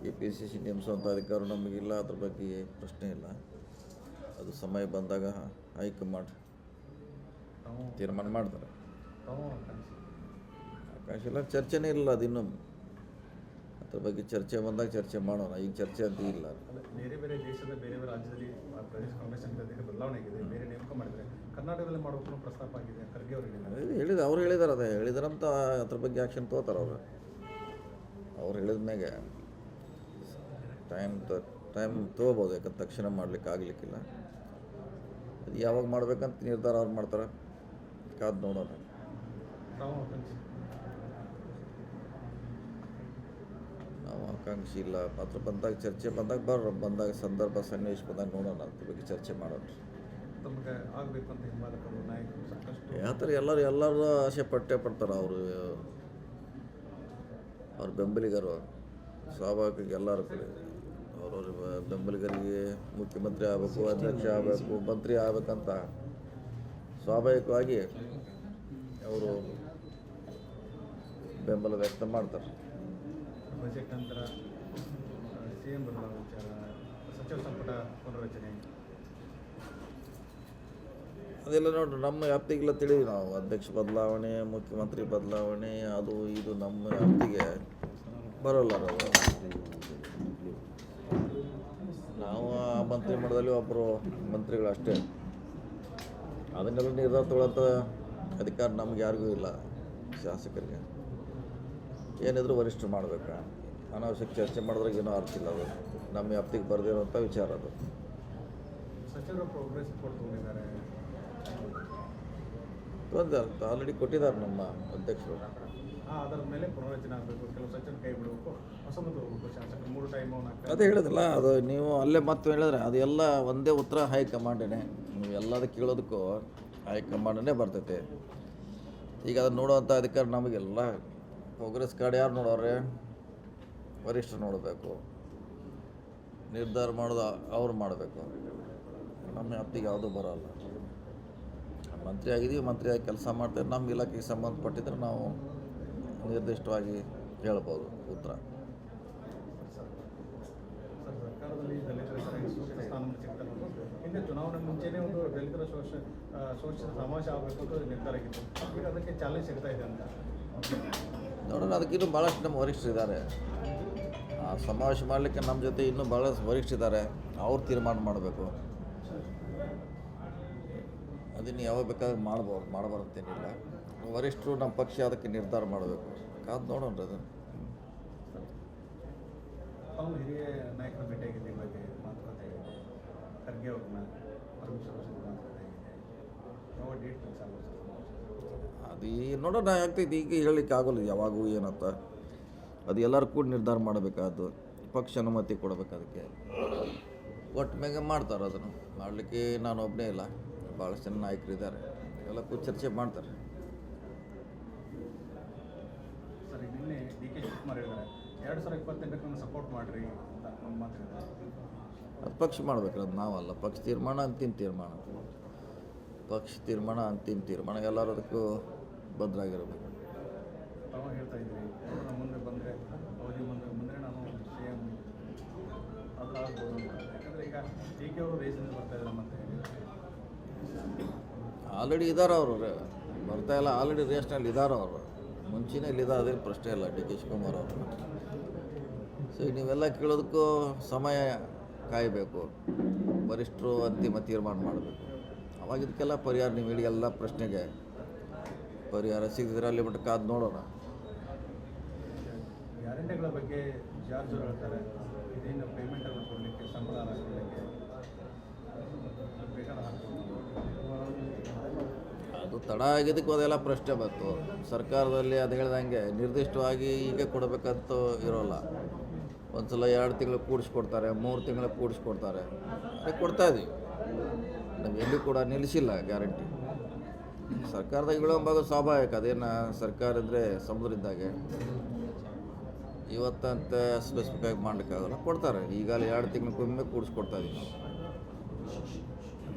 KPCC ನೇಮಿಸುವಂಥ ಅಧಿಕಾರ ನಮಗಿಲ್ಲ, ಅದ್ರ ಬಗ್ಗೆ ಪ್ರಶ್ನೆ ಇಲ್ಲ. ಅದು ಸಮಯ ಬಂದಾಗ ಹೈಕಮಾಂಡ್ ತೀರ್ಮಾನ ಮಾಡ್ತಾರೆ. ಆಕಾಶ ಇಲ್ಲ, ಚರ್ಚೆನೇ ಇಲ್ಲ, ಅದಿನ್ನೂ ಅದ್ರ ಬಗ್ಗೆ ಚರ್ಚೆ ಬಂದಾಗ ಚರ್ಚೆ ಮಾಡೋಣ. ಈಗ ಚರ್ಚೆ ಅಂತ ಇಲ್ಲ. ಬೇರೆ ಬೇರೆ ದೇಶದ ಬೇರೆ ಬೇರೆ ರಾಜ್ಯದಲ್ಲಿ ಪ್ರದೇಶ ಕಾಂಗ್ರೆಸ್ ಸಮಿತಿ ಬದಲಾವಣೆ ಆಗಿದೆ, ಬೇರೆ ನೇಮಕ ಮಾಡಿದರೆ ಕರ್ನಾಟಕದಲ್ಲಿ ಮಾಡೋಕ್ಕೂ ಪ್ರಸ್ತಾಪ ಆಗಿದೆ. ಖರ್ಗೆ ಅವರಿಗೆ ಅವ್ರು ಹೇಳಿದಾರೆ, ಅದೇ ಹೇಳಿದಾರಂತ ಅದ್ರ ಬಗ್ಗೆ ಆ್ಯಕ್ಷನ್ ತೊಗೋತಾರೆ ಅವ್ರು ಹೇಳಿದ ಮ್ಯಾಗೆ ಟೈಮ್ ತೊಗೋಬೋದು. ಯಾಕಂದ್ರೆ ತಕ್ಷಣ ಮಾಡ್ಲಿಕ್ಕೆ ಆಗಲಿಕ್ಕಿಲ್ಲ. ಅದು ಯಾವಾಗ ಮಾಡ್ಬೇಕಂತ ನಿರ್ಧಾರ ಅವ್ರು ಮಾಡ್ತಾರೆ, ಕಾದು ನೋಡೋಣ. ನಾವು ಆಕಾಂಕ್ಷಿ ಇಲ್ಲ. ಮಾತ್ರ ಬಂದಾಗ ಚರ್ಚೆ ಬಂದಾಗ ಬಂದಾಗ ಸಂದರ್ಭ ಸನ್ನಿವೇಶ ಬಂದಾಗ ನೋಡೋಣ, ಅದ್ರ ಬಗ್ಗೆ ಚರ್ಚೆ ಮಾಡೋಣ. ತಮಗೆ ಆಗಬೇಕು ಅಂತ ಹಿಂಬಾಲಕರು ನಾಯಕರು ಸಾಕಷ್ಟು ಯಾವ ಥರ ಎಲ್ಲರೂ ಆಸೆ ಪಡ್ತಾರೆ. ಅವ್ರ ಬೆಂಬಲಿಗರು ಸ್ವಾಭಾವಿಕ ಎಲ್ಲರೂ ಕಡೆ ಅವ್ರವ್ರ ಬೆಂಬಲಿಗರಿಗೆ ಮುಖ್ಯಮಂತ್ರಿ ಆಗಬೇಕು, ಅಧ್ಯಕ್ಷ ಆಗಬೇಕು, ಮಂತ್ರಿ ಆಗಬೇಕಂತ ಸ್ವಾಭಾವಿಕವಾಗಿ ಅವರು ಬೆಂಬಲ ವ್ಯಕ್ತ ಮಾಡ್ತಾರೆ. ಬಜೆಟ್ ನಂತರ CM ಬದಲಾವಣೆ ವಿಚಾರ, ಸಚಿವ ಸಂಪುಟ ಪುನರ್ರಚನೆ, ಅದೆಲ್ಲ ನೋಡ್ರಿ ನಮ್ಮ ವ್ಯಾಪ್ತಿಗೆಲ್ಲ ತಿಳಿದ್ವಿ ನಾವು. ಅಧ್ಯಕ್ಷ ಬದಲಾವಣೆ, ಮುಖ್ಯಮಂತ್ರಿ ಬದಲಾವಣೆ, ಅದು ಇದು ನಮ್ಮ ವ್ಯಾಪ್ತಿಗೆ ಬರೋಲ್ಲ. ನಾವು ಆ ಮಂತ್ರಿಮಂಡಲದಲ್ಲಿ ಒಬ್ಬರು ಮಂತ್ರಿಗಳು ಅಷ್ಟೇ. ಅದನ್ನೆಲ್ಲ ನಿರ್ಧಾರ ತೊಗೊಳ್ಳೋಂಥ ಅಧಿಕಾರ ನಮ್ಗೆ ಯಾರಿಗೂ ಇಲ್ಲ. ಶಾಸಕರಿಗೆ ಏನಿದ್ರು ವರಿಷ್ಠರು ಮಾಡಬೇಕಾ, ಅನಾವಶ್ಯಕ ಚರ್ಚೆ ಮಾಡಿದ್ರಾಗ ಏನೋ ಅರ್ಥ ಇಲ್ಲ. ಅದು ನಮ್ಮ ವ್ಯಾಪ್ತಿಗೆ ಬರೆದಿರೋಂಥ ವಿಚಾರ. ಅದು ಸಚಿವರು ಪ್ರೋಗ್ರೆಸ್ ರಿಪೋರ್ಟ್ ತಗೊಂಡಿದ್ದಾರೆ, ಆಲ್ರೆಡಿ ಕೊಟ್ಟಿದ್ದಾರೆ ನಮ್ಮ ಅಧ್ಯಕ್ಷರು. ಅದರ ಮೇಲೆ ಪುನರ್ರಚನೆ ಆಗಬೇಕು, ಕೆಲವು ಸಚಿವರು ಕೈ ಬಿಡಬೇಕು, ಹೊಸದು ಹೋಗ್ಬೇಕು, ಶಾಸಕರು 3 ಟೈಮ್ ಅದೇ ಹೇಳಿದಿಲ್ಲ. ಅದು ನೀವು ಅಲ್ಲೇ ಮತ್ತೆ ಹೇಳಿದ್ರೆ ಅದು ಎಲ್ಲ ಒಂದೇ ಉತ್ತರ ಹೈಕಮಾಂಡೇ. ನೀವು ಎಲ್ಲದ ಕೇಳೋದಕ್ಕೂ ಹೈಕಮಾಂಡೇ ಬರ್ತೈತೆ. ಈಗ ಅದನ್ನು ನೋಡುವಂಥ ಅಧಿಕಾರ ನಮಗೆಲ್ಲ. ಪ್ರೋಗ್ರೆಸ್ ಕಾರ್ಡ್ ಯಾರು ನೋಡೋರೆ? ವರಿಷ್ಠರು ನೋಡಬೇಕು. ನಿರ್ಧಾರ ಮಾಡೋದು ಅವ್ರು ಮಾಡಬೇಕು. ನಮ್ಮ ವ್ಯಾಪ್ತಿಗೆ ಯಾವುದೂ ಬರೋಲ್ಲ. ಮಂತ್ರಿ ಆಗಿದ್ದೀವಿ, ಮಂತ್ರಿಯಾಗಿ ಕೆಲಸ ಮಾಡ್ತೇವೆ. ನಮ್ಮ ಇಲಾಖೆಗೆ ಸಂಬಂಧಪಟ್ಟಿದ್ರೆ ನಾವು ನಿರ್ದಿಷ್ಟವಾಗಿ ಹೇಳ್ಬೋದು ಉತ್ತರ. ಸರ್ಕಾರದಲ್ಲಿ ದಲಿತರ ಶೋಷಿತ ಸ್ಥಾನ ಸಿಗ್ತಾರೆ. ಹಿಂದೆ ಚುನಾವಣೆ ಮುಂಚೆನೇ ಒಂದು ದಲಿತರ ಶೋಷಿತ ಸಮಾವೇಶ ಆಗಬೇಕು ಅಂತ ನಿರ್ಧಾರ ಆಗಿತ್ತು. ಈಗ ಅದಕ್ಕೆ ಚಾಲೆಂಜ್ ಸಿಗ್ತಾ ಇದೆ ಅಂತ ನೋಡೋಣ. ಅದಕ್ಕಿನ್ನೂ ಭಾಳಷ್ಟು ನಮ್ಮ ವರಿಷ್ಠರಿದ್ದಾರೆ. ಆ ಸಮಾವೇಶ ಮಾಡಲಿಕ್ಕೆ ನಮ್ಮ ಜೊತೆ ಇನ್ನೂ ಭಾಳ ವರಿಷ್ಠರಿದ್ದಾರೆ. ಅವ್ರು ತೀರ್ಮಾನ ಮಾಡಬೇಕು. ಅದನ್ನು ಯಾವಾಗ ಬೇಕಾದ್ರೆ ಮಾಡಬಾರಂತೇನಿಲ್ಲ. ವರಿಷ್ಠರು ನಮ್ಮ ಪಕ್ಷ ಅದಕ್ಕೆ ನಿರ್ಧಾರ ಮಾಡಬೇಕು. ಕಾದು ನೋಡೋಣ. ಅದು ತಾವು ಹಿರಿಯ ನಾಯಕರ ಭೇಟಿಯಾಗಿದ್ದ ಬಗ್ಗೆ ಮಾತುಕತೆ ಆಗಿದೆ. ಖರ್ಗೆ ಅವ್ರನ್ನ ಪರಮೇಶ್ವರ ಮಾತುಕತೆ ಆಗಿದೆ. ಯಾವ ಡೇಟ್ ಫಿಕ್ಸ್ ಆಗೋದು? ಅದು ನೋಡೋಣ ಆಗ್ತೈತಿ. ಈಗ ಹೇಳಲಿಕ್ಕೆ ಆಗೋಲ್ಲ ಯಾವಾಗೂ ಏನಂತ. ಅದು ಎಲ್ಲರೂ ಕೂಡ ನಿರ್ಧಾರ ಮಾಡಬೇಕಾದ್ದು. ಪಕ್ಷ ಅನುಮತಿ ಕೊಡಬೇಕು. ಅದಕ್ಕೆ ಒಟ್ಟು ಮ್ಯಾಗ ಮಾಡ್ತಾರೆ. ಅದನ್ನು ಮಾಡಲಿಕ್ಕೆ ನಾನು ಒಬ್ಬನೇ ಇಲ್ಲ, ಭಾಳಷ್ಟು ಜನ ನಾಯಕರಿದ್ದಾರೆ. ಎಲ್ಲ ಕೂತು ಚರ್ಚೆ ಮಾಡ್ತಾರೆ. ಸರಿ, ನಿನ್ನೆ DK ಶಿವಕುಮಾರ್ ಹೇಳಿದ್ದಾರೆ 2028ಕ್ಕೆ ನಾನು ಸಪೋರ್ಟ್ ಮಾಡಿರಿ ಅಂತ ಒಂದು ಮಾತಾಡಿದ್ದಾರೆ. ಅದು ಪಕ್ಷ ಮಾಡಬೇಕು. ಅದು ನಾವಲ್ಲ. ಪಕ್ಷ ತೀರ್ಮಾನ ಅಂತಿಮ ತೀರ್ಮಾನ. ಪಕ್ಷ ತೀರ್ಮಾನ ಅಂತಿಮ ತೀರ್ಮಾನ. ಎಲ್ಲರೂ ಅದಕ್ಕೂ ಬದ್ಧರಾಗಿರಬೇಕು. ತಾವು ಹೇಳ್ತಾ ಇದ್ರಿ, ನಮ್ಮ ಮುಂದೆ ಬಂದರೆ ಅವಧಿ ಮುಂದೆ ನಾನು CM ಅದು ಆಗ್ಬೋದು ಅಂತ. ಯಾಕಂದರೆ ಈಗ DK ಅವರು ರೇಸಿಂದ ಬರ್ತಾ ಇದ್ದಾರೆ. ಮತ್ತೆ ಆಲ್ರೆಡಿ ಇದ್ದಾರೆ ಅವರು, ಬರ್ತಾಯಿಲ್ಲ. ಆಲ್ರೆಡಿ ರೇಸ್ನಲ್ಲಿ ಇದ್ದಾರೆ ಅವರು. ಮುಂಚೆನೇ ಇಲ್ಲಿದ್ದಾರೆ, ಅದೇನು ಪ್ರಶ್ನೆ ಇಲ್ಲ. DK ಶಿವಕುಮಾರ್ ಅವರು. ಸೊ ನೀವೆಲ್ಲ ಕೇಳೋದಕ್ಕೂ ಸಮಯ ಕಾಯಬೇಕು. ವರಿಷ್ಠರು ಅಂತಿಮ ತೀರ್ಮಾನ ಮಾಡಬೇಕು. ಅವಾಗ ಇದಕ್ಕೆಲ್ಲ ಪರಿಹಾರ, ನೀವು ಹೇಳಿ ಎಲ್ಲ ಪ್ರಶ್ನೆಗೆ ಪರಿಹಾರ ಸಿಗದಿದ್ರೆ ಅಲ್ಲಿ ಮಟ್ಟ ಕಾದು ನೋಡೋಣ. ಗ್ಯಾರಂಟಿಗಳ ಬಗ್ಗೆ ಜಾರ್ಜ್ ಹೇಳ್ತಾರೆ, ಇದೇನು ಪೇಮೆಂಟನ್ನು ಕೊಡಲಿಕ್ಕೆ, ಸಂಬಳ ಹಾಕೋದಕ್ಕೆ ಬೇಕಾದ ಅದು ತಡ ಆಗಿದ್ದಕ್ಕೂ ಅದೆಲ್ಲ ಪ್ರಶ್ನೆ ಬಂತು. ಸರ್ಕಾರದಲ್ಲಿ ಅದು ಹೇಳ್ದಂಗೆ ನಿರ್ದಿಷ್ಟವಾಗಿ ಈಗ ಕೊಡಬೇಕಂತ ಇರೋಲ್ಲ. ಒಂದು ಸಲ 2 ತಿಂಗಳು ಕೂಡಿಸ್ಕೊಡ್ತಾರೆ, 3 ತಿಂಗಳು ಕೂಡಿಸ್ಕೊಡ್ತಾರೆ. ಅದಕ್ಕೆ ಕೊಡ್ತಾಯಿದ್ದೀವಿ. ನಾವು ಎಲ್ಲಿ ಕೂಡ ನಿಲ್ಲಿಸಿಲ್ಲ ಗ್ಯಾರಂಟಿ. ಸರ್ಕಾರದಾಗ ವಿಳಂಬ ಸ್ವಾಭಾವಿಕ. ಅದೇನು ಸರ್ಕಾರ ಅಂದರೆ ಸಮುದ್ರ ಇದ್ದಾಗೆ. ಇವತ್ತಂತ ಸ್ಪೆಸಿಫಿಕಾಗಿ ಮಾಡಲಿಕ್ಕಾಗಲ್ಲ, ಕೊಡ್ತಾರೆ. ಈಗಾಗಲೇ 2 ತಿಂಗಳಿಗೊಮ್ಮೆ ಕೂಡಿಸ್ಕೊಡ್ತಾಯಿದ್ದೀವಿ ನಾವು.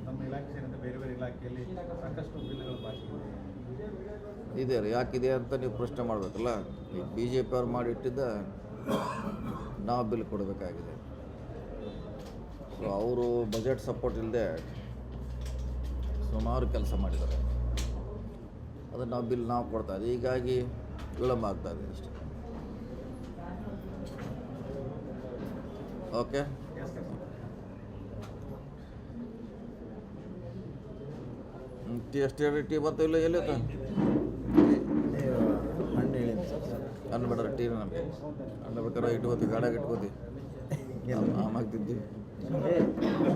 ನಮ್ಮ ಇಲಾಖೆ ಸೇರಿದಂತೆ ಬೇರೆ ಬೇರೆ ಇಲಾಖೆಯಲ್ಲಿ ಸಾಕಷ್ಟು ಬಿಲ್ಗಳು ಬಾಕಿ ಇದೆ. ಇದೆ ಯಾಕಿದೆ ಅಂತ ನೀವು ಪ್ರಶ್ನೆ ಮಾಡಬೇಕಲ್ಲ. ಈಗ BJP ಅವ್ರು ಮಾಡಿಟ್ಟಿದ್ದ ನಾವು ಬಿಲ್ ಕೊಡಬೇಕಾಗಿದೆ. ಸೊ ಅವರು ಬಜೆಟ್ ಸಪೋರ್ಟ್ ಇಲ್ಲದೆ ಸುಮಾರು ಕೆಲಸ ಮಾಡಿದ್ದಾರೆ. ಅದನ್ನು ನಾವು ಬಿಲ್ ನಾವು ಕೊಡ್ತಾ ಇದ್ದೀವಿ. ಹೀಗಾಗಿ ವಿಳಂಬ ಆಗ್ತಾ ಇದೆ ಅಷ್ಟೇ. ಓಕೆ, ಎಷ್ಟು ಟೀ ಬಂತು ಇಲ್ಲ ಎಲ್ಲಿತ್ತ ಹಣ್ಣು ಹೇಳಿದ್ದು ಹಣ್ಣು ಬೇಡ ಟೀ ನಮಗೆ ಹಣ್ಣು ಬೇಕಾದ್ರೆ ಇಟ್ಕೋತೀವಿ, ಗಾಡಿಯಾಗ ಇಟ್ಕೋತೀವಿ, ಆಗ್ತಿದ್ವಿ.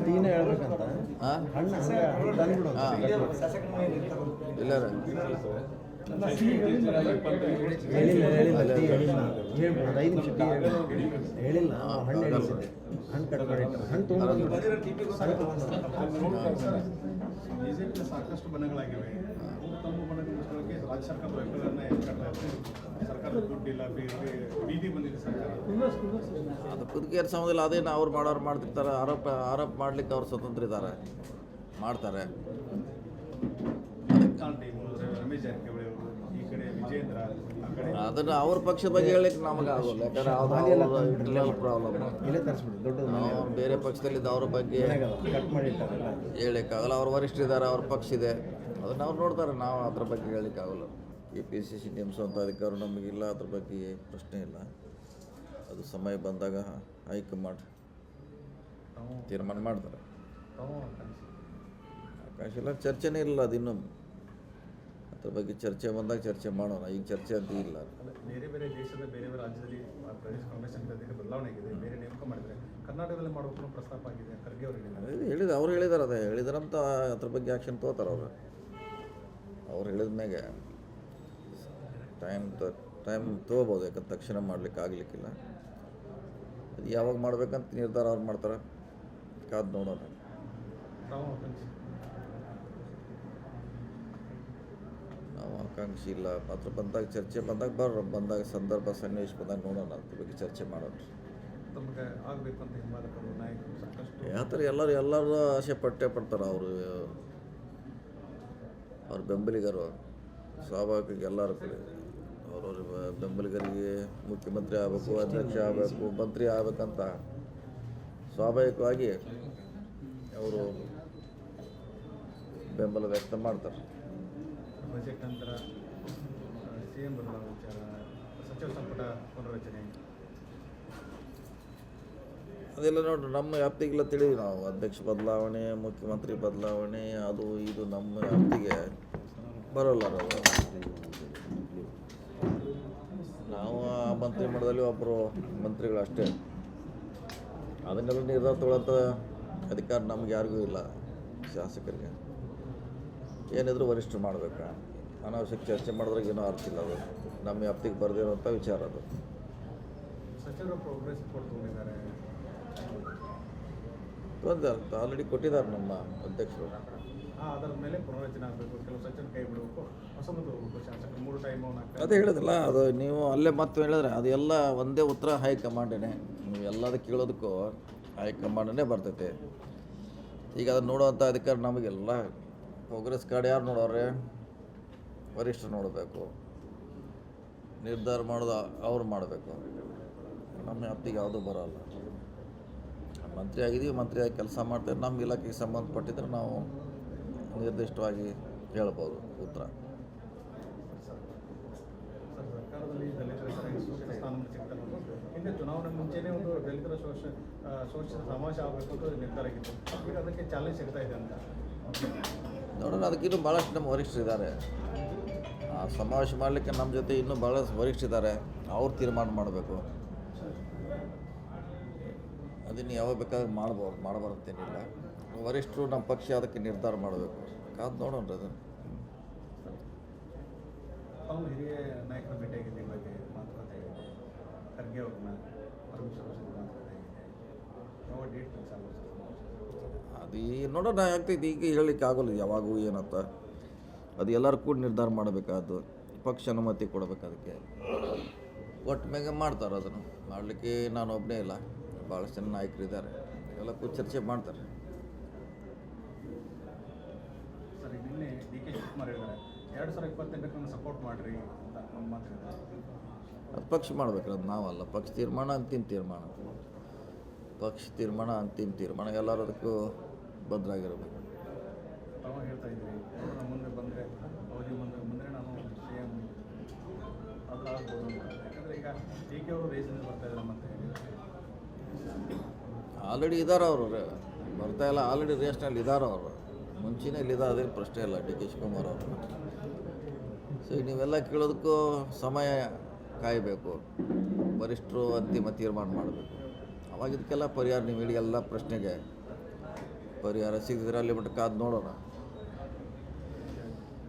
ಟೀನೇ ಹೇಳ್ಬೇಕಂತ ಹಾಂ ಹಣ್ಣು ಹಂಗೆ ತಂದ್ಬಿಡು. ಹಾಂ ಇಲ್ಲ ರೀ ಹೇಳಿಲ್ಲ ಟೀ ಹೇಳಿಲ್ಲ. ಹೇಳ್ಬಿಡು 5 ನಿಮಿಷ ಟೀ ಹೇಳಿಲ್ಲ. ಹಣ್ಣು ಹೇಳಿಸಿದ್ದೆ. ಹಣ್ಣು ಕಟ್ ಮಾಡಿ ಹಣ್ಣು ತೊಗೊಂಡ್ಬಂದ್ಬಿಡು. ಬಿಜೆಪಿ ಸಾಕಷ್ಟು ಬಣಗಳಾಗಿವೆ. ತಮ್ಮ ಬಣಗಳಕ್ಕೆ ರಾಜ್ಯ ಸರ್ಕಾರದ ವೈಫಲ್ಯವನ್ನು ಹೇಳ್ತಾ ಇದ್ದಾರೆ. ಸರ್ಕಾರದ ದುಡ್ಡಿಲ್ಲ, ಬೀದಿ ಬಂದಿದೆ ಸರ್ಕಾರ. ಅದು ಕುದಿಕೇರಿ ಸಮಯದಲ್ಲಿ ಅದೇನು ಅವ್ರು ಮಾಡೋರು ಮಾಡ್ತಿರ್ತಾರೆ. ಆರೋಪ ಮಾಡ್ಲಿಕ್ಕೆ ಅವ್ರು ಸ್ವತಂತ್ರ ಇದ್ದಾರೆ, ಮಾಡ್ತಾರೆ. ಟೀಮು ರಮೇಶ್ ಜಾರಕಿಹೊಳಿ ಅವರು, ಈ ಕಡೆ ವಿಜೇಂದ್ರ, ಆ ಕಡೆ ಅದನ್ನು ಅವ್ರ ಪಕ್ಷದ ಬಗ್ಗೆ ಹೇಳಲಿಕ್ಕೆ ನಮಗೆ ಆಗೋಲ್ಲ. ಯಾಕಂದ್ರೆ ಅದು ಇಂಟರ್ನಲ್ ಪ್ರಾಬ್ಲಮ್. ಇಲ್ಲೇ ತರಿಸ್ಬಿಡು ದೊಡ್ಡದು ಮನೆ ನಾವು ಬೇರೆ ಪಕ್ಷದಲ್ಲಿದ್ದ ಅವ್ರ ಬಗ್ಗೆ ಕಟ್ ಮಾಡಿ ಇಟ್ಟಾರಲ್ಲ. ಹೇಳಲಿಕ್ಕಾಗಲ್ಲ. ಅವ್ರ ವರಿಷ್ಠರಿದ್ದಾರೆ, ಅವ್ರ ಪಕ್ಷ ಇದೆ, ಅದನ್ನು ಅವ್ರು ನೋಡ್ತಾರೆ. ನಾವು ಅದ್ರ ಬಗ್ಗೆ ಹೇಳಲಿಕ್ಕಾಗಲ್ಲ. KPCC ನೇಮಿಸುವಂಥ ಅಧಿಕಾರ ನಮಗಿಲ್ಲ, ಅದ್ರ ಬಗ್ಗೆ ಪ್ರಶ್ನೆ ಇಲ್ಲ. ಅದು ಸಮಯ ಬಂದಾಗ ಹೈಕಮಾಂಡ್ ತೀರ್ಮಾನ ಮಾಡ್ತಾರೆ. ಅವಕಾಶ ಇಲ್ಲ, ಚರ್ಚೆನೇ ಇಲ್ಲ. ಅದು ಇನ್ನೂ ಅದ್ರ ಬಗ್ಗೆ ಚರ್ಚೆ ಬಂದಾಗ ಚರ್ಚೆ ಮಾಡೋಣ. ಈಗ ಚರ್ಚೆ ಅಂತ ಇಲ್ಲ. ಬೇರೆ ಬೇರೆ ದೇಶದ ಬೇರೆ ಬೇರೆ ರಾಜ್ಯದಲ್ಲಿ ಪ್ರದೇಶ ಕಾಂಗ್ರೆಸ್ ಅಭ್ಯರ್ಥಿಗೆ ಬದಲಾವಣೆ ಆಗಿದೆ, ಬೇರೆ ನೇಮಕ ಮಾಡಿದರೆ ಕರ್ನಾಟಕದಲ್ಲಿ ಮಾಡಬೇಕು ಪ್ರಸ್ತಾಪ ಆಗಿದೆ. ಖರ್ಗೆ ಅವರು ಹೇಳಿದ್ದಾರೆ. ಅವ್ರು ಹೇಳಿದಾರೆ, ಅದೇ ಹೇಳಿದಾರಂತ ಅದ್ರ ಬಗ್ಗೆ ಆ್ಯಕ್ಷನ್ ತೊಗೋತಾರೆ ಅವರು. ಅವ್ರು ಹೇಳಿದ ಮ್ಯಾಗೆ ಟೈಮ್ ತೊಗೋಬೋದು. ಯಾಕಂದ್ರೆ ತಕ್ಷಣ ಮಾಡ್ಲಿಕ್ಕೆ ಆಗಲಿಕ್ಕಿಲ್ಲ. ಅದು ಯಾವಾಗ ಮಾಡ್ಬೇಕಂತ ನಿರ್ಧಾರ ಅವ್ರು ಮಾಡ್ತಾರೆ. ಕಾದು ನೋಡೋಣ. ನಾವು ಆಕಾಂಕ್ಷಿ ಇಲ್ಲ. ಮಾತ್ರ ಬಂದಾಗ ಚರ್ಚೆ ಬಂದಾಗ ಸಂದರ್ಭ ಸನ್ನಿವೇಶ ಬಂದಾಗ ನೋಡೋಣ. ಅದ್ರ ಬಗ್ಗೆ ಚರ್ಚೆ ಮಾಡೋಣ. ತಮಗೆ ಆಗಬೇಕು ಅಂತ ಹಿಂಬಾಲಕರು ನಾಯಕರು ಸಾಕಷ್ಟು ಯಾವ ಥರ ಎಲ್ಲರೂ ಆಸೆ ಪಟ್ಟೆ ಪಡ್ತಾರೆ. ಅವ್ರ ಬೆಂಬಲಿಗರು ಸ್ವಾಭಾವಿಕ ಎಲ್ಲರ ಕಡೆ ಅವ್ರವ್ರ ಬೆಂಬಲಿಗರಿಗೆ ಮುಖ್ಯಮಂತ್ರಿ ಆಗಬೇಕು, ಅಧ್ಯಕ್ಷ ಆಗಬೇಕು, ಮಂತ್ರಿ ಆಗಬೇಕಂತ ಸ್ವಾಭಾವಿಕವಾಗಿ ಅವರು ಬೆಂಬಲ ವ್ಯಕ್ತ ಮಾಡ್ತಾರೆ. ಬಜೆಟ್ ನಂತರ CM ಬದಲಾವಣೆ ವಿಚಾರ, ಸಚಿವ ಸಂಪುಟ ಪುನರ್ರಚನೆ, ಅದೆಲ್ಲ ನೋಡ್ರಿ ನಮ್ಮ ವ್ಯಾಪ್ತಿಗೆಲ್ಲ ತಿಳಿದ್ವಿ ನಾವು. ಅಧ್ಯಕ್ಷ ಬದಲಾವಣೆ, ಮುಖ್ಯಮಂತ್ರಿ ಬದಲಾವಣೆ, ಅದು ಇದು ನಮ್ಮ ವ್ಯಾಪ್ತಿಗೆ ಬರೋಲ್ಲ. ನಾವು ಆ ಮಂತ್ರಿಮಂಡಲದಲ್ಲಿ ಒಬ್ಬರು ಮಂತ್ರಿಗಳು ಅಷ್ಟೇ. ಅದನ್ನೆಲ್ಲ ನಿರ್ಧಾರ ತಗೊಳ್ಳೋಂಥ ಅಧಿಕಾರ ನಮ್ಗೆ ಯಾರಿಗೂ ಇಲ್ಲ. ಶಾಸಕರಿಗೆ ಏನಿದ್ರು ವರಿಷ್ಠರು ಮಾಡಬೇಕು. ಅನಾವಶ್ಯಕ ಚರ್ಚೆ ಮಾಡಿದ್ರಾಗ ಏನೂ ಅರ್ಥ ಇಲ್ಲ. ಅದು ನಮ್ಮ ವ್ಯಾಪ್ತಿಗೆ ಬರೆದಿರೋಂಥ ವಿಚಾರ. ಅದು ಸಚಿವರು ಪ್ರೋಗ್ರೆಸ್ ರಿಪೋರ್ಟ್ ತಗೊಂಡಿದ್ದಾರೆ. ಆಲ್ರೆಡಿ ಕೊಟ್ಟಿದ್ದಾರೆ ನಮ್ಮ ಅಧ್ಯಕ್ಷರು. ಅದರ ಮೇಲೆ ಪುನರ್ರಚನೆ ಆಗಬೇಕು, ಕೆಲವು ಸಚಿವರು ಕೈ ಬಿಡಬೇಕು, ಹೊಸಬರು ಹೋಗ್ಬೇಕು, ಶಾಸಕರು 3 ಟೈಮು 4 ಅದೇ ಹೇಳಿದಿಲ್ಲ. ಅದು ನೀವು ಅಲ್ಲೇ ಮತ್ತೆ ಹೇಳಿದ್ರೆ ಅದು ಎಲ್ಲ ಒಂದೇ ಉತ್ತರ ಹೈಕಮಾಂಡೇ. ನೀವು ಎಲ್ಲದಕ್ಕೆ ಕೇಳೋದಕ್ಕೂ ಹೈಕಮಾಂಡೇ ಬರ್ತೈತೆ. ಈಗ ಅದನ್ನು ನೋಡುವಂಥ ಅಧಿಕಾರ ನಮಗೆಲ್ಲ. ಪ್ರೋಗ್ರೆಸ್ ಕಾರ್ಡ್ ಯಾರು ನೋಡೋರೆ? ವರಿಷ್ಠರು ನೋಡಬೇಕು. ನಿರ್ಧಾರ ಮಾಡೋದು ಅವ್ರು ಮಾಡಬೇಕು. ನಮ್ಮ ವ್ಯಾಪ್ತಿಗೆ ಯಾವುದೂ ಬರೋಲ್ಲ. ಮಂತ್ರಿ ಆಗಿದ್ದೀವಿ, ಮಂತ್ರಿಯಾಗಿ ಕೆಲಸ ಮಾಡ್ತೇವೆ. ನಮ್ಮ ಇಲಾಖೆಗೆ ಸಂಬಂಧಪಟ್ಟಿದ್ರೆ ನಾವು ನಿರ್ದಿಷ್ಟವಾಗಿ ಹೇಳ್ಬೋದು ಉತ್ತರ. ಸರ್ಕಾರದಲ್ಲಿ ದಲಿತರ ಸೂಕ್ತ ಸ್ಥಾನ ಸಿಗ್ತಾರೆ. ಹಿಂದೆ ಚುನಾವಣೆ ಮುಂಚೆನೇ ಒಂದು ದಲಿತರ ಶೋಷಿತ ಸಮಾವೇಶ ಆಗಬೇಕು ಅಂತ ನಿರ್ಧಾರ ಆಗಿತ್ತು. ಈಗ ಅದಕ್ಕೆ ಚಾಲೆಂಜ್ ಸಿಗ್ತಾ ಇದೆ ಅಂತ ನೋಡೋಣ. ಅದಕ್ಕಿನ್ನೂ ಭಾಳಷ್ಟು ನಮ್ಮ ವರಿಷ್ಠರಿದ್ದಾರೆ. ಆ ಸಮಾವೇಶ ಮಾಡಲಿಕ್ಕೆ ನಮ್ಮ ಜೊತೆ ಇನ್ನೂ ಭಾಳ ವರಿಷ್ಠರಿದ್ದಾರೆ. ಅವ್ರು ತೀರ್ಮಾನ ಮಾಡಬೇಕು. ಅದನ್ನು ಯಾವಾಗ ಬೇಕಾದ್ರೆ ಮಾಡಬಾರ್ದಂತೇನಿಲ್ಲ. ವರಿಷ್ಠರು ನಮ್ಮ ಪಕ್ಷ ಅದಕ್ಕೆ ನಿರ್ಧಾರ ಮಾಡಬೇಕು. ಕಾದು ನೋಡೋಣ. ಅದು ತಾವು ಹಿರಿಯ ನಾಯಕರ ಭೇಟಿಯಾಗಿದೆ, ಬಗ್ಗೆ ಮಾತುಕತೆ ಆಗಿದೆ. ಖರ್ಗೆ ಅವ್ರನ್ನ ಪರಮೇಶ್ವರ ಮಾತುಕತೆ ಆಗಿದೆ. ಯಾವ ಡೇಟ್ ಫಿಕ್ಸ್ ಆಗುತ್ತೆ? ಅದು ನೋಡೋಣ ಆಗ್ತೈತಿ. ಈಗ ಹೇಳಲಿಕ್ಕೆ ಆಗೋಲ್ಲ ಯಾವಾಗೂ ಏನಂತ. ಅದು ಎಲ್ಲರೂ ಕೂಡ ನಿರ್ಧಾರ ಮಾಡಬೇಕಾದ್ದು. ಪಕ್ಷ ಅನುಮತಿ ಕೊಡಬೇಕು. ಅದಕ್ಕೆ ಒಟ್ಟು ಮ್ಯಾಗೆ ಮಾಡ್ತಾರೆ. ಅದನ್ನು ಮಾಡಲಿಕ್ಕೆ ನಾನು ಒಬ್ಬನೇ ಇಲ್ಲ, ಭಾಳಷ್ಟು ಜನ ನಾಯಕರಿದ್ದಾರೆ. ಎಲ್ಲ ಕೂತು ಚರ್ಚೆ ಮಾಡ್ತಾರೆ. ಸರ್, ನಿನ್ನೆ DK ಶಿವಕುಮಾರ್ ಹೇಳಿದ್ದಾರೆ 2028ಕ್ಕೆ ಸಪೋರ್ಟ್ ಮಾಡಿರಿ ಅಂತ ಒಂದು ಮಾತಾಡಿದ್ದಾರೆ. ಅದು ಪಕ್ಷ ಮಾಡ್ಬೇಕು, ಅದು ನಾವಲ್ಲ. ಪಕ್ಷ ತೀರ್ಮಾನ ಅಂತಿಮ ತೀರ್ಮಾನ, ಪಕ್ಷ ತೀರ್ಮಾನ ಅಂತಿಮ ತೀರ್ಮಾನ, ಎಲ್ಲರೂ ಅದಕ್ಕೂ ಬದ್ಧರಾಗಿರಬೇಕು. ತಾವು ಹೇಳ್ತಾ ಇದ್ರಿ ನಮ್ಮ ಮುಂದೆ ಬಂದರೆ ಅವಧಿ ಮುಂದೆ ನಾನು ಸಿ ಎಂ ಅದು ಆಗ್ಬೋದು ಅಂತ. ಯಾಕಂದರೆ ಈಗ ಡಿ ಕೆ ಅವರು ರೇಸಿಂದ ಬರ್ತಾ ಇದ್ದಾರೆ ಮತ್ತೆ ಆಲ್ರೆಡಿ ಇದ್ದಾರೆ ಅವರು, ಬರ್ತಾಯಿಲ್ಲ, ಆಲ್ರೆಡಿ ರೇಸ್ನಲ್ಲಿ ಇದ್ದಾರೆ ಅವರು, ಮುಂಚೆನೇ ಇಲ್ಲಿದ್ದಾರೆ, ಅದೇನು ಪ್ರಶ್ನೆ ಇಲ್ಲ ಡಿ ಕೆ ಶಿವಕುಮಾರ್ ಅವರು. ಸೊ ಈಗ ನೀವೆಲ್ಲ ಕೇಳೋದಕ್ಕೂ ಸಮಯ ಕಾಯಬೇಕು, ವರಿಷ್ಠರು ಅಂತಿಮ ತೀರ್ಮಾನ ಮಾಡಬೇಕು. ಅವಾಗ ಇದಕ್ಕೆಲ್ಲ ಪರಿಹಾರ, ನೀವು ಹೇಳಿ ಎಲ್ಲ ಪ್ರಶ್ನೆಗೆ ಪರಿಹಾರ ಸಿಗ್ತಿದ್ರೆ ಅಲ್ಲಿ ಮಟ್ಟ ಕಾದು ನೋಡೋಣ.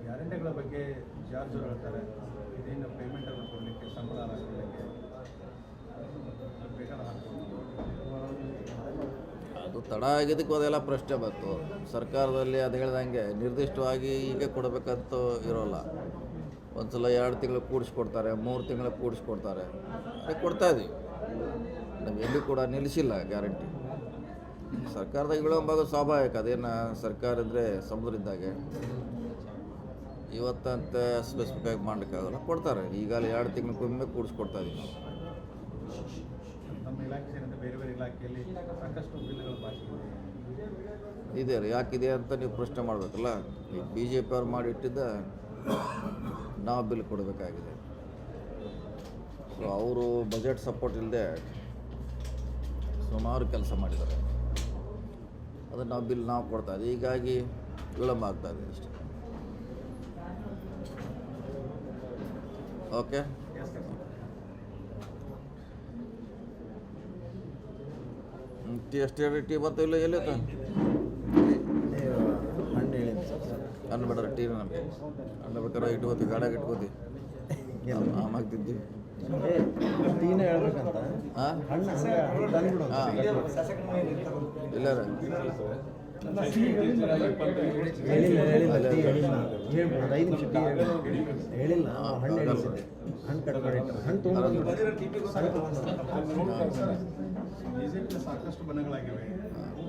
ಗ್ಯಾರಂಟಿಗಳ ಬಗ್ಗೆ ಜಾರ್ಜ್ ಅವರು ಹೇಳ್ತಾರೆ, ಇದೇನು ಪೇಮೆಂಟನ್ನು ಕೊಡಲಿಕ್ಕೆ, ಸಂಬಳ ಕೊಡಲಿಕ್ಕೆ ಬೇಕಾದ ಅದು ತಡ ಆಗಿದ್ದಕ್ಕೆ ಅದೆಲ್ಲ ಪ್ರಶ್ನೆ ಬಂತು. ಸರ್ಕಾರದಲ್ಲಿ ಅದು ಹೇಳ್ದಂಗೆ ನಿರ್ದಿಷ್ಟವಾಗಿ ಹೀಗೆ ಕೊಡಬೇಕಂತ ಇರೋಲ್ಲ. ಒಂದು ಸಲ 2 ತಿಂಗಳು ಕೂಡಿಸ್ಕೊಡ್ತಾರೆ, 3 ತಿಂಗಳು ಕೂಡಿಸ್ಕೊಡ್ತಾರೆ, ಅದಕ್ಕೆ ಕೊಡ್ತಾಯಿದ್ದೀವಿ. ನಾವು ಎಲ್ಲಿ ಕೂಡ ನಿಲ್ಲಿಸಿಲ್ಲ ಗ್ಯಾರಂಟಿ. ಸರ್ಕಾರದಾಗ ವಿಳಂಬ ಸ್ವಾಭಾವಿಕ, ಅದೇನು ಸರ್ಕಾರ ಅಂದರೆ ಸಮುದ್ರ ಇದ್ದಾಗೆ ಇವತ್ತಂತ ಸ್ಪೆಸಿಫಿಕ್ಕಾಗಿ ಮಾಡಲಿಕ್ಕಾಗಲ್ಲ, ಕೊಡ್ತಾರೆ. ಈಗಾಗಲೇ 2 ತಿಂಗಳಿಗೊಮ್ಮೆ ಕೂಡಿಸ್ಕೊಡ್ತಾ ಇದ್ದೀವಿ ನಾವು. ನಮ್ಮ ಇಲಾಖೆ ಸೇರಿದಂತೆ ಬೇರೆ ಬೇರೆ ಇಲಾಖೆಯಲ್ಲಿ ಸಾಕಷ್ಟು ಬಿಲ್ಗಳು ಬಾಕಿ ಇದೆ ರೀ, ಯಾಕಿದೆ ಅಂತ ನೀವು ಪ್ರಶ್ನೆ ಮಾಡಬೇಕಲ್ಲ. ಈಗ BJP ಅವ್ರು ಮಾಡಿಟ್ಟಿದ್ದ ನಾವು ಬಿಲ್ ಕೊಡಬೇಕಾಗಿದೆ. ಸೊ ಅವರು ಬಜೆಟ್ ಸಪೋರ್ಟ್ ಇಲ್ಲದೆ ಸುಮಾರು ಕೆಲಸ ಮಾಡಿದ್ದಾರೆ, ಅದನ್ನು ನಾವು ಬಿಲ್ ನಾವು ಕೊಡ್ತಾ ಇದ್ದೀವಿ. ಹೀಗಾಗಿ ವಿಳಂಬ ಆಗ್ತಾಯಿದೆ ಅಷ್ಟೇ. ಓಕೆ, ಟೀ ಬಂತು ಇಲ್ಲ, ಎಲ್ಲಿತ್ತು ಹಣ್ಣು ಹೇಳಿದ್ದು ಸರ್. ಅನ್ನ ಬೇಡ, ಟೀ ನಮಗೆ ಅನ್ನ ಬೇಕಾದ್ರೆ ಇಟ್ಕೋತೀವಿ, ಗಾಡಿಯಾಗ ಇಟ್ಕೋತೀವಿ, ಆಮಾಗ್ತಿದ್ವಿ. ಟೀನೇ ಹೇಳ್ಬೇಕಂತ ಹಾಂ ಹಣ್ಣು ಹಂಗೆ ತಂದ್ಬಿಡು. ಹಾಂ ಇಲ್ಲ ರೀ, ಹೇಳಿಲ್ಲ ಟೀ ಹೇಳಿಲ್ಲ. ಹೇಳ್ಬೋದು 5 ನಿಮಿಷ ಟೀ ಹೇಳಿಲ್ಲ. ಹಣ್ಣು ಹೇಳಿಸಿದ್ದೆ, ಹಣ್ಣು ಕಟ್ ಮಾಡಿಟ್ಟು ಹಣ್ಣು ತೊಗೊಂಡು ಬಿಜೆಪಿಯ ಸಾಕಷ್ಟು ಬಣಗಳಾಗಿವೆ.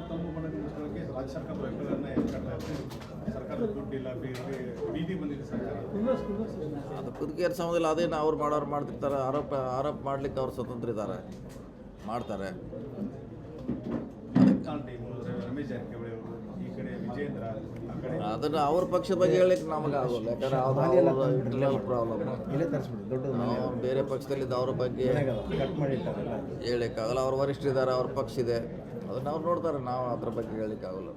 ತಮ್ಮ ಬಣಗಳಿಗೆ ರಾಜ್ಯ ಸರ್ಕಾರದ ವೈಫಲ್ಯವನ್ನು ಕಟ್ತಾ ಇದ್ದಾರೆ. ಸರ್ಕಾರದ ದುಡ್ಡಿಲ್ಲ, ಬೀದಿ ಬಂದಿದೆ ಸರ್ಕಾರ. ಅದು ಕುದುಕೇರಿ ಸಮಯದಲ್ಲಿ ಅದೇನು ಅವ್ರು ಮಾಡೋರು ಮಾಡ್ತಿರ್ತಾರೆ. ಆರೋಪ ಮಾಡಲಿಕ್ಕೆ ಅವ್ರು ಸ್ವತಂತ್ರ ಇದ್ದಾರೆ, ಮಾಡ್ತಾರೆ. ರಮೇಶ್ ಜಾರಕಿಹೊಳಿ ಅವರು, ಈ ಕಡೆ ವಿಜೇಂದ್ರ, ಆ ಕಡೆ ಅದನ್ನು ಅವ್ರ ಪಕ್ಷದ ಬಗ್ಗೆ ಹೇಳಲಿಕ್ಕೆ ನಮಗೆ ಆಗೋಲ್ಲ, ಯಾಕಂದರೆ ಇಂಟರ್ನಲ್ ಪ್ರಾಬ್ಲಮ್. ಇಲ್ಲೇ ತರಿಸ್ಬಿಡಿ ದೊಡ್ಡದು ನಾವು ಬೇರೆ ಪಕ್ಷದಲ್ಲಿದ್ದ ಅವ್ರ ಬಗ್ಗೆ ಕಟ್ ಮಾಡಿಟ್ಟಾರಲ್ಲ. ಹೇಳಲಿಕ್ಕಾಗಲ್ಲ. ಅವ್ರ ವರಿಷ್ಠರಿದ್ದಾರೆ, ಅವ್ರ ಪಕ್ಷ ಇದೆ, ಅದನ್ನು ಅವ್ರು ನೋಡ್ತಾರೆ, ನಾವು ಅದ್ರ ಬಗ್ಗೆ ಹೇಳಲಿಕ್ಕಾಗಲ್ಲ.